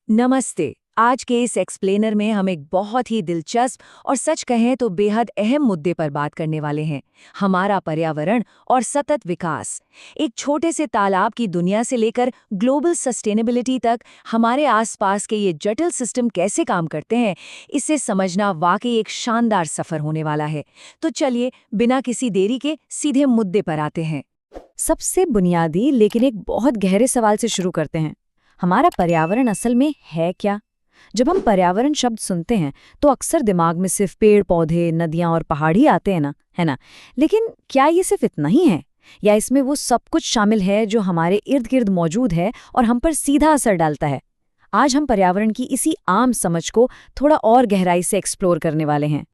नमस्ते। आज के इस एक्सप्लेनर में हम एक बहुत ही दिलचस्प और सच कहें तो बेहद अहम मुद्दे पर बात करने वाले हैं। हमारा पर्यावरण और सतत विकास। एक छोटे से तालाब की दुनिया से लेकर ग्लोबल सस्टेनेबिलिटी तक हमारे आसपास के ये जटिल सिस्टम कैसे काम करते हैं, इसे समझना वाकई एक शानदार सफर होने वाला है। तो चलिए बिना किसी देरी के सीधे मुद्दे पर आते हैं। सबसे बुनियादी लेकिन एक बहुत गहरे सवाल से शुरू करते हैं। हमारा पर्यावरण असल में है क्या? जब हम पर्यावरण शब्द सुनते हैं तो अक्सर दिमाग में सिर्फ पेड़ पौधे, नदियां और पहाड़ ही आते हैं ना, है ना? लेकिन क्या ये सिर्फ इतना ही है, या इसमें वो सब कुछ शामिल है जो हमारे इर्द गिर्द मौजूद है और हम पर सीधा असर डालता है? आज हम पर्यावरण की इसी आम समझ को थोड़ा और गहराई से एक्सप्लोर करने वाले हैं।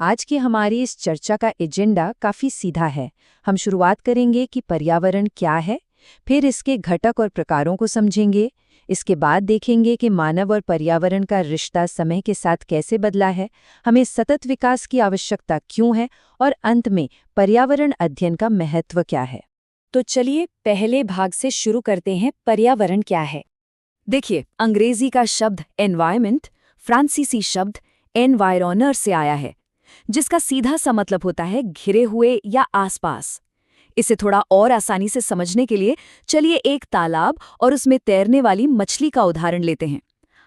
आज की हमारी इस चर्चा का एजेंडा काफी सीधा है। हम शुरुआत करेंगे कि पर्यावरण क्या है, फिर इसके घटक और प्रकारों को समझेंगे। इसके बाद देखेंगे कि मानव और पर्यावरण का रिश्ता समय के साथ कैसे बदला है, हमें सतत विकास की आवश्यकता क्यों है, और अंत में पर्यावरण अध्ययन का महत्व क्या है। तो चलिए पहले भाग से शुरू करते हैं। पर्यावरण क्या है? देखिए, अंग्रेजी का शब्द एनवायरमेंट फ्रांसीसी शब्द एनवायरोनर से आया है, जिसका सीधा सा मतलब होता है घिरे हुए या आसपास। इसे थोड़ा और आसानी से समझने के लिए चलिए एक तालाब और उसमें तैरने वाली मछली का उदाहरण लेते हैं।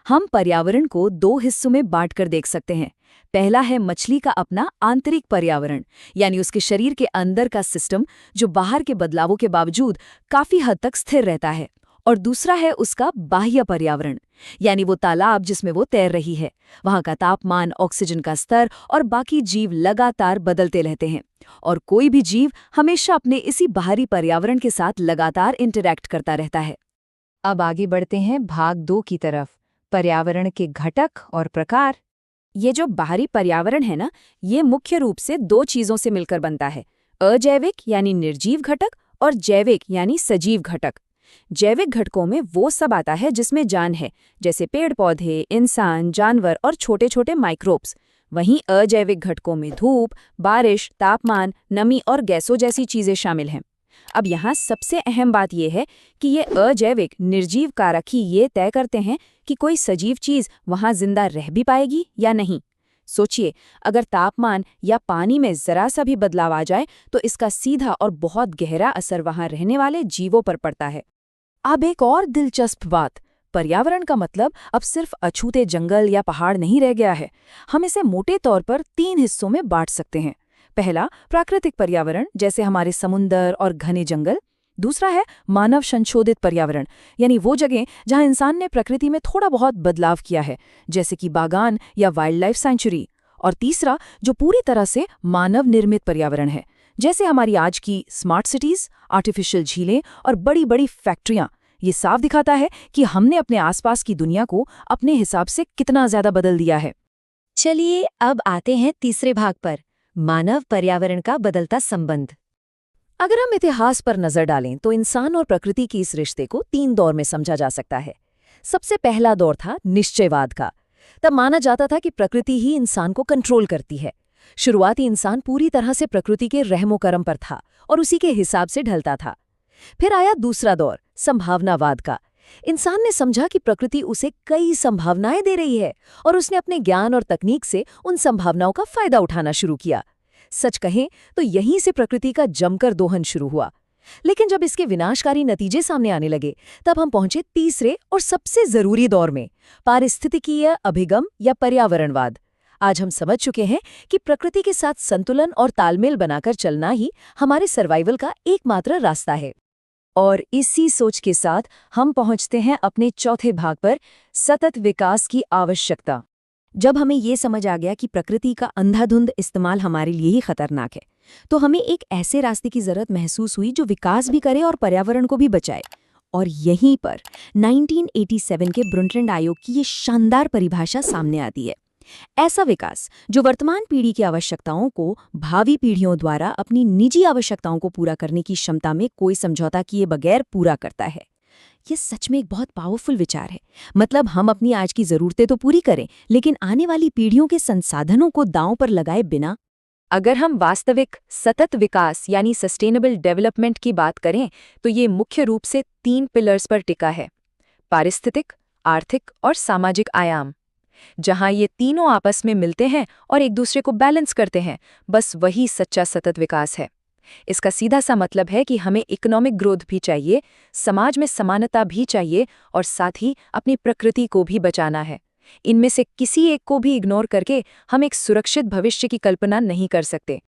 हम पर्यावरण को दो हिस्सों में बांटकर देख सकते हैं। पहला है मछली का अपना आंतरिक पर्यावरण, यानी उसके शरीर के अंदर का सिस्टम जो बाहर के बदलावों के बावजूद काफी हद तक स्थिर रहता है। और दूसरा है उसका बाह्य पर्यावरण, यानी वो तालाब जिसमें वो तैर रही है। वहां का तापमान, ऑक्सीजन का स्तर और बाकी जीव लगातार बदलते रहते हैं, और कोई भी जीव हमेशा अपने इसी बाहरी पर्यावरण के साथ लगातार इंटरैक्ट करता रहता है। अब आगे बढ़ते हैं भाग 2 की तरफ, पर्यावरण के घटक और प्रकार। ये जो बाहरी पर्यावरण है ना, ये मुख्य रूप से दो चीजों से मिलकर बनता है: अजैविक यानी निर्जीव घटक और जैविक यानी सजीव घटक। जैविक घटकों में वो सब आता है जिसमें जान है, जैसे पेड़ पौधे, इंसान, जानवर और छोटे छोटे माइक्रोब्स। वहीं अजैविक घटकों में धूप, बारिश, तापमान, नमी और गैसों जैसी चीजें शामिल हैं। अब यहाँ सबसे अहम बात यह है कि ये अजैविक निर्जीव कारक ही ये तय करते हैं कि कोई सजीव चीज वहां जिंदा रह भी पाएगी या नहीं। सोचिए, अगर तापमान या पानी में जरा सा भी बदलाव आ जाए तो इसका सीधा और बहुत गहरा असर वहां रहने वाले जीवों पर पड़ता है। अब एक और दिलचस्प बात, पर्यावरण का मतलब अब सिर्फ अछूते जंगल या पहाड़ नहीं रह गया है। हम इसे मोटे तौर पर 3 हिस्सों में बांट सकते हैं। पहला, प्राकृतिक पर्यावरण, जैसे हमारे समुंदर और घने जंगल। दूसरा है मानव संशोधित पर्यावरण, यानी वो जगह जहां इंसान ने प्रकृति में थोड़ा बहुत बदलाव किया है, जैसे कि बागान या वाइल्ड लाइफ सेंचुरी। और तीसरा, जो पूरी तरह से मानव निर्मित पर्यावरण है, जैसे हमारी आज की स्मार्ट सिटीज, आर्टिफिशियल झीलें और बड़ी बड़ी फैक्ट्रियां। ये साफ दिखाता है कि हमने अपने आसपास की दुनिया को अपने हिसाब से कितना ज्यादा बदल दिया है। चलिए अब आते हैं तीसरे भाग पर, मानव पर्यावरण का बदलता संबंध। अगर हम इतिहास पर नजर डालें तो इंसान और प्रकृति की इस रिश्ते को 3 दौर में समझा जा सकता है। सबसे पहला दौर था निश्चयवाद का। तब माना जाता था कि प्रकृति ही इंसान को कंट्रोल करती है। शुरुआती इंसान पूरी तरह से प्रकृति के रहमो करम पर था और उसी के हिसाब से ढलता था। फिर आया दूसरा दौर, संभावनावाद का। इंसान ने समझा कि प्रकृति उसे कई संभावनाएं दे रही है और उसने अपने ज्ञान और तकनीक से उन संभावनाओं का फायदा उठाना शुरू किया। सच कहें तो यहीं से प्रकृति का जमकर दोहन शुरू हुआ। लेकिन जब इसके विनाशकारी नतीजे सामने आने लगे, तब हम पहुंचे तीसरे और सबसे जरूरी दौर में, पारिस्थितिकीय अभिगम या पर्यावरणवाद। आज हम समझ चुके हैं कि प्रकृति के साथ संतुलन और तालमेल बनाकर चलना ही हमारे सर्वाइवल का एकमात्र रास्ता है। और इसी सोच के साथ हम पहुंचते हैं अपने चौथे भाग पर, सतत विकास की आवश्यकता। जब हमें ये समझ आ गया कि प्रकृति का अंधाधुंध इस्तेमाल हमारे लिए ही खतरनाक है, तो हमें एक ऐसे रास्ते की जरूरत महसूस हुई जो विकास भी करे और पर्यावरण को भी बचाए। और यहीं पर 1987 के ब्रुंडलैंड आयोग की ये शानदार परिभाषा सामने आती है। ऐसा विकास जो वर्तमान पीढ़ी की आवश्यकताओं को भावी पीढ़ियों द्वारा अपनी निजी आवश्यकताओं को पूरा करने की क्षमता में कोई समझौता किए बगैर पूरा करता है। ये सच में एक बहुत पावरफुल विचार है। मतलब हम अपनी आज की जरूरतें तो पूरी करें, लेकिन आने वाली पीढ़ियों के संसाधनों को दांव पर लगाए बिना। अगर हम वास्तविक सतत विकास यानी सस्टेनेबल डेवलपमेंट की बात करें तो ये मुख्य रूप से 3 पिलर्स पर टिका है: पारिस्थितिक, आर्थिक और सामाजिक आयाम। जहां ये तीनों आपस में मिलते हैं और एक दूसरे को बैलेंस करते हैं, बस वही सच्चा सतत विकास है। इसका सीधा सा मतलब है कि हमें इकोनॉमिक ग्रोथ भी चाहिए, समाज में समानता भी चाहिए और साथ ही अपनी प्रकृति को भी बचाना है। इनमें से किसी एक को भी इग्नोर करके हम एक सुरक्षित भविष्य की कल्पना नहीं कर सकते।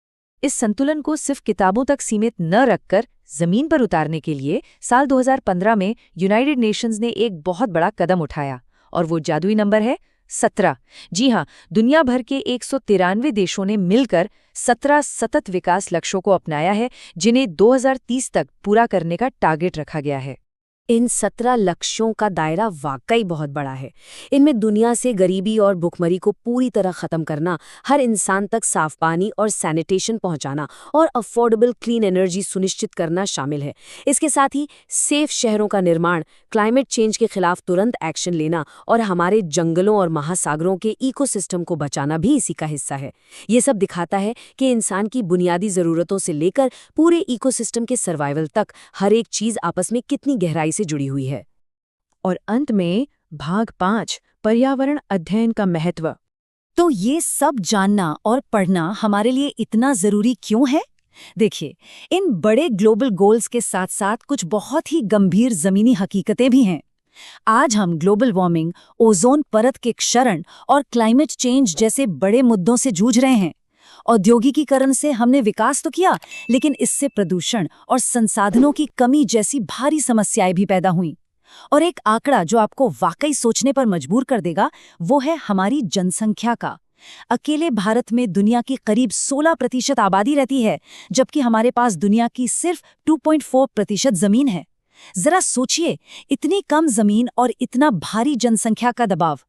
इस संतुलन को सिर्फ किताबों तक सीमित न रखकर जमीन पर उतारने के लिए साल 2015 में यूनाइटेड नेशंस ने एक बहुत बड़ा कदम उठाया, और वो जादुई नंबर है 17। जी हाँ, दुनिया भर के 193 देशों ने मिलकर 17 सतत विकास लक्ष्यों को अपनाया है, जिन्हें 2030 तक पूरा करने का टारगेट रखा गया है। इन 17 लक्ष्यों का दायरा वाकई बहुत बड़ा है। इनमें दुनिया से गरीबी और भुखमरी को पूरी तरह खत्म करना, हर इंसान तक साफ पानी और सैनिटेशन पहुंचाना और अफोर्डेबल क्लीन एनर्जी सुनिश्चित करना शामिल है। इसके साथ ही सेफ शहरों का निर्माण, क्लाइमेट चेंज के खिलाफ तुरंत एक्शन लेना और हमारे जंगलों और महासागरों के इकोसिस्टम को बचाना भी इसी का हिस्सा है। ये सब दिखाता है कि इंसान की बुनियादी ज़रूरतों से लेकर पूरे इकोसिस्टम के सर्वाइवल तक हर एक चीज़ आपस में कितनी गहराई से जुड़ी हुई है। और अंत में भाग 5, पर्यावरण अध्ययन का महत्व। तो ये सब जानना और पढ़ना हमारे लिए इतना जरूरी क्यों है? देखिए, इन बड़े ग्लोबल गोल्स के साथ साथ कुछ बहुत ही गंभीर जमीनी हकीकतें भी हैं। आज हम ग्लोबल वार्मिंग, ओजोन परत के क्षरण और क्लाइमेट चेंज जैसे बड़े मुद्दों से जूझ रहे हैं। औद्योगिकीकरण से हमने विकास तो किया, लेकिन इससे प्रदूषण और संसाधनों की कमी जैसी भारी समस्याएं भी पैदा हुईं। और एक आंकड़ा जो आपको वाकई सोचने पर मजबूर कर देगा, वो है हमारी जनसंख्या का। अकेले भारत में दुनिया की करीब 16% आबादी रहती है, जबकि हमारे पास दुनिया की सिर्फ 2.4% जमीन है। जरा सोचिए, इतनी कम जमीन और इतना भारी जनसंख्या का दबाव।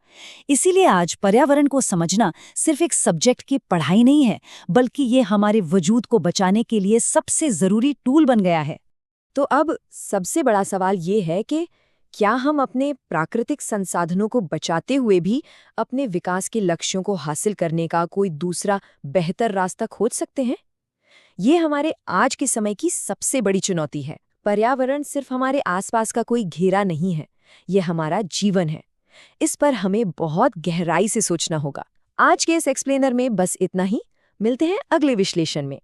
इसीलिए आज पर्यावरण को समझना सिर्फ एक सब्जेक्ट की पढ़ाई नहीं है, बल्कि ये हमारे वजूद को बचाने के लिए सबसे जरूरी टूल बन गया है। तो अब सबसे बड़ा सवाल ये है कि क्या हम अपने प्राकृतिक संसाधनों को बचाते हुए भी अपने विकास के लक्ष्यों को हासिल करने का कोई दूसरा बेहतर रास्ता खोज सकते हैं? ये हमारे आज के समय की सबसे बड़ी चुनौती है। पर्यावरण सिर्फ हमारे आसपास का कोई घेरा नहीं है, ये हमारा जीवन है। इस पर हमें बहुत गहराई से सोचना होगा। आज के इस एक्सप्लेनर में बस इतना ही। मिलते हैं अगले विश्लेषण में।